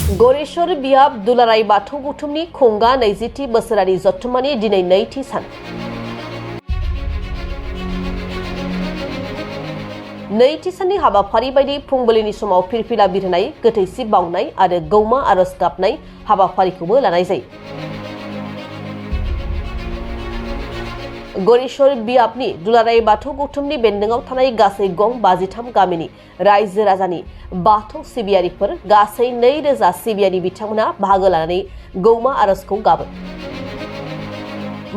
गरेश्वर बियाब दुलाराय बाथौ गौथुमनि खुंगा 20थि बोसोरारि जथुम्मानि दिनै नैथि सान। नैथि साननि हाबाफारि बायदि फुंबिलिनि समाव फिरफिला बिरहोनाय, गोथैसि बावनाय आरो गौमा आरज गाबनाय हाबाफारिखौबो लानाय जायो। गरेश्वर बियाबनि दुलाराय बाथौ गौथुमनि बेन्दोंआव थानाय गासै गं 53 गामिनि रायजो राजानि बाथौ सिबियारिफोर गासै 2000 सिबियारि बिथांमोना बाहागो लानानै गौमा आरजखौ गाबो।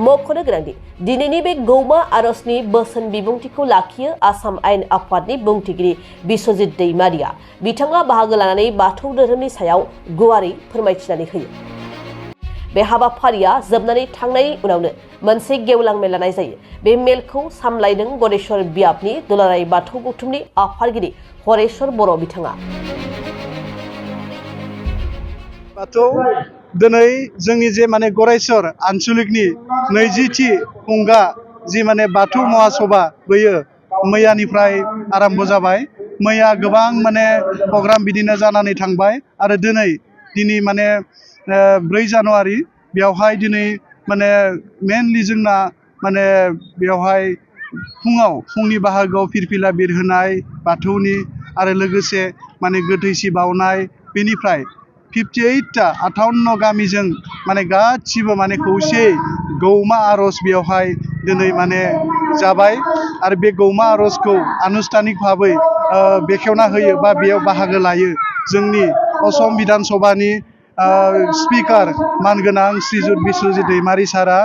मख'नो गोनांदि दिनैनि बे गौमा आरजनि बोसोन बिबुंथिखौ लाखियो आसाम आयेन आफादनि बुंथिगिरि बिश्वजित दैमारिया। बिथाङा बाहागो लानानै बाथौ धोरोमनि सायाव गुवारै फोरमायथिनानै होयो। बे हाबाफारिया जोबनानै थांनायनि उनावनो मोनसे गेवलां मेल लानाय जायो। बे मेलखौ सामलायदों गरेश्वर बियाबनि दुलाराय बाथौ गौथुमनि आफादगिरि हरेश्वर बर' बिथाङा। बाथौ दिनै जोंनि जे गरेश्वर आनसलिकनि 20थि खुंगा जि बाथौ महासभा बेयो मैयानिफ्राय आरम्भ जाबाय। मैया गोबां प्रग्राम बिदिनो जानानै थांबाय आरो दिनै 4 जानुवारि बेवहाय दिनै मेनलि जोंना बेवहाय फुंनि बाहागोआव फिरफिला बिरहोनाय बाथौनि आरो लोगोसे गोथैसि बावनाय, बेनिफ्राय 58टा 58 गामिजों गासिबो खौसेयै गौमा आरज बेवहाय दिनै जाबाय आरो बे गौमा आरजखौ आनुष्ठानिक भाबै बेखेवना होयो बा बेयाव बाहागो लायो जोंनि असम बिधान सभानि स्पिकार मानगोनां श्रीजुत बिश्वजित दैमारि सारा।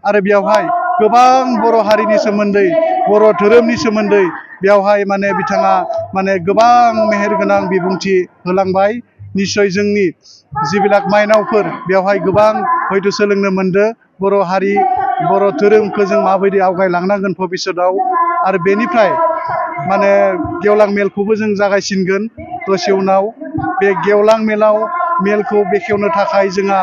आरो बेवहाय गोबां बर' हारिनि सोमोन्दै, बर' धोरोमनि सोमोन्दै बेवहाय बिथाङा गोबां मेहेरगोनां बिबुंथि होलांबाय। निश्चय जोंनि जिबिलाक माइनावफोर बेवहाय गोबां हयथ' सोलोंनो मोनदों बर' हारि, बर' धोरोमखौ जों माबायदि आवगायलांनांगोन भबिष्यतआव। आरो बेनिफ्राय गेवलां मेलखौबो जों जागायसिनगोन दसे उनाव। बे गेवलां मेलखौ बेखेवनो थाखाय जोंहा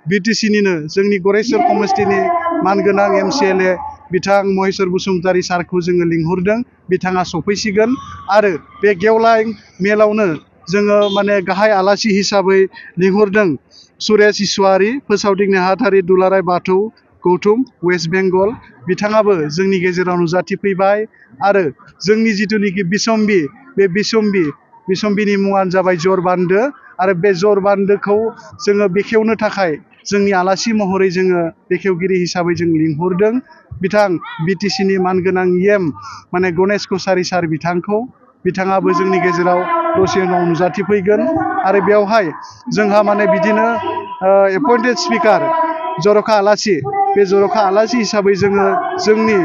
बिटिसिनिनो जोंनि गरेश्वर समस्तिनि मानगोनां MCLA बिथां महेश्वर बसुमतारी सारखौ जोङो लिंहरदों। बिथाङा सफैसिगोन आरो बे गेवलां मेलावनो जोङो गाहाय आलासि हिसाबै लिंहरदों सुरेश इसवारि, फोसावदिं नेहाथारि, दुलाराय बाथौ गौथुम, वेस्ट बेंगल। बिथाङाबो जोंनि गेजेराव नुजाथिफैबाय आरो जोंनि जिथुनिखि बिसम्बि, बे बिसम्बिनि मुङानो जाबाय जरबान्दो आरो बे जरबान्दोखौ जोङो बेखेवनो थाखाय जोंनि आलासि महरै जोङो बेखेवगिरि हिसाबै जों लिंहरदों बिथां बिटिसिनि मानगोनां EM गणेश कसारी सार बिथांखौ। बिथाङाबो जोंनि गेजेराव दसे उनाव नुजाथिफैगोन आरो बेवहाय जोंहा बिदिनो एपइन्टेड स्पिकार जर'खा आलासि, बे जर'खा आलासि हिसाबै जोङो जोंनि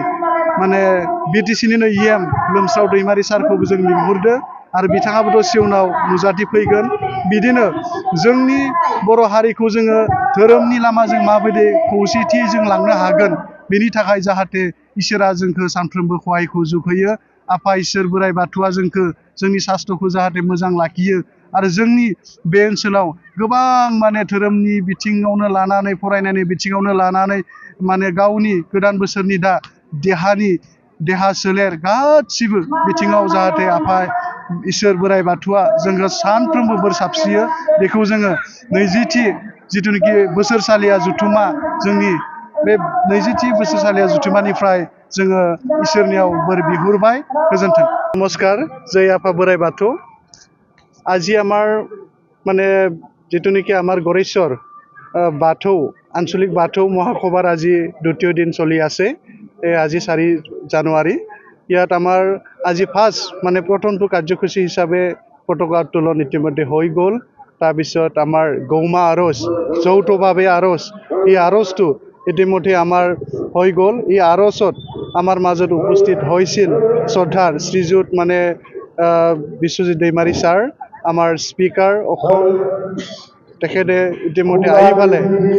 बिटिसिनिनो EM लोमस्राव दैमारि सारखौबो जों लिंहरदो आरो बिथाङाबो दसे उनाव नुजाथिफैगोन। बिदिनो जोंनि बर' हारिखौ जोङो धोरोमनि लामाजों माबायदि खौसेथियै जों लांनो हागोन, बेनि थाखाय जाहाथे इसोरा जोंखौ सानफ्रोमबो सहायखौ जुगहोयो। आफा इसोर बोराइ बाथौआ जोंखौ जोंनि सास्थ्रखौ जाहाथे मोजां लाखियो आरो जोंनि बे ओनसोलाव गोबां धोरोमनि बिथिङावनो लानानै, फरायनायनि बिथिङावनो लानानै गावनि गोदान बोसोरनि दा देहा सोलेर गासिबो बिथिङाव जाहाथे आफा इसोर बोराइ बाथौआ जोंखौ सानफ्रोमबो बोर साबस्रियो। बेखौ जोङो 20थि जिथुनिखि बोसोरसालिया जथुम्मा, जोंनि बे 20थि बोसोरसालिया जथुम्मानिफ्राय जोङो इसोरनियाव बोर बिहरबाय। गोजोन्थों। नमस्कार, जय आफा बोराइ बाथौ। আজি আমাৰ যিটো আমাৰ गरेश्वर বাথৌ আঞ্চলিক বাথৌ মহাসভাৰ আজি দ্বিতীয় দিন চলি আছে। আজি 4 জানুৱাৰী। ইয়াত আমাৰ আজি ফাৰ্ষ্ট প্ৰথমটো কাৰ্যসূচী হিচাপে পতাকা উত্তোলন ইতিমধ্যে হৈ গ'ল। তাৰপিছত আমাৰ গৌমা আৰজ, যৌথভাৱে আৰজ, এই আৰজটো ইতিমধ্যে আমাৰ হৈ গ'ল। এই আৰজত আমাৰ মাজত উপস্থিত হৈছিল শ্ৰদ্ধাৰ শ্ৰীযুত বিশ্বজিৎ दैमारि ছাৰ, আমাৰ স্পিকাৰ অসম, তেখেতে ইতিমধ্যে আহি পালে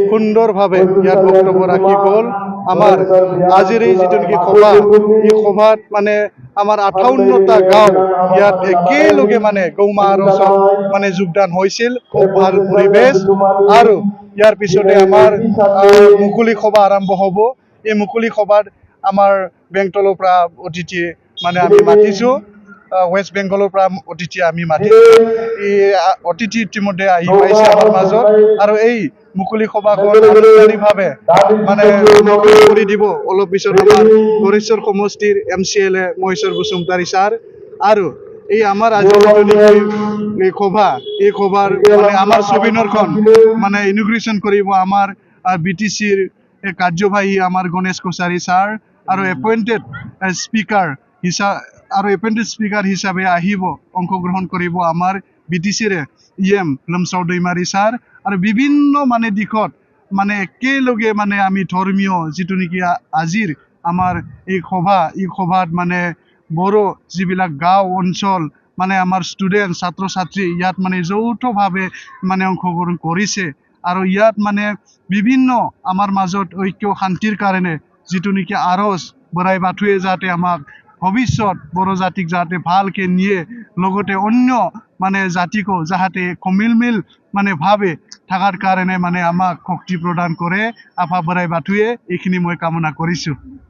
সুন্দৰভাৱে ইয়াত বক্তব্য ৰাখি গ'ল। আমাৰ আজিৰ এই যিটো সভা, এই সভাত আমাৰ 58টা গাঁও ইয়াত একেলগে গৌমা আৰজত যোগদান হৈছিল। খুব ভাল পৰিৱেশ। আৰু ইয়াৰ পিছতে আমাৰ মুকলি সভা আৰম্ভ হ'ব। এই মুকলি সভাত আমাৰ বেংটলৰ পৰা অতিথি আমি মাতিছোঁ। ৱেষ্ট বেংগলৰ পৰা অতিথি আমি মাতিছোঁ এই অতিথি ইতিমধ্যে আহি পাইছে আমাৰ মাজত আৰু এই মুকলি সভাখন আনুষ্ঠানিকভাৱে মানে মুকলি কৰি দিব অলপ পিছত আমাৰ গড়েশ্বৰ সমষ্টিৰ MCLA মহেশ্বৰ বসুমতাৰী ছাৰ আৰু এই আমাৰ আজি যিটো নেকি এই সভাৰ মানে আমাৰ ছবিনৰখন মানে ইনগ্ৰেশ্যন কৰিব আমাৰ BTCৰ কাৰ্যবাহী আমাৰ গণেশ কছাৰী ছাৰ আৰু এপইণ্টেড স্পিকাৰ হিচাপে আহিব অংশগ্ৰহণ কৰিব আমাৰ BTCৰ EM লোমচাও দৈমাৰী ছাৰ আৰু বিভিন্ন মানে দিশত মানে একেলগে মানে আমি ধৰ্মীয় যিটো নেকি আজিৰ আমাৰ এই সভাত মানে বড়ো যিবিলাক গাঁও অঞ্চল মানে আমাৰ ষ্টুডেণ্ট ছাত্ৰ ছাত্ৰী ইয়াত মানে যৌথভাৱে মানে অংশগ্ৰহণ কৰিছে আৰু ইয়াত মানে বিভিন্ন আমাৰ মাজত ঐক্য শান্তিৰ কাৰণে যিটো নেকি আৰজ বৰাই বাথুৱে যাতে আমাক ভৱিষ্যত বড়ো জাতিক যাতে ভালকে নিয়ে লগতে অন্য মানে জাতিকো যাতে সমিলমিল মানে ভাৱে থাকাৰ কাৰণে মানে আমাক শক্তি প্ৰদান কৰে আফা বৰাই বাথুৱে এইখিনি মই কামনা কৰিছোঁ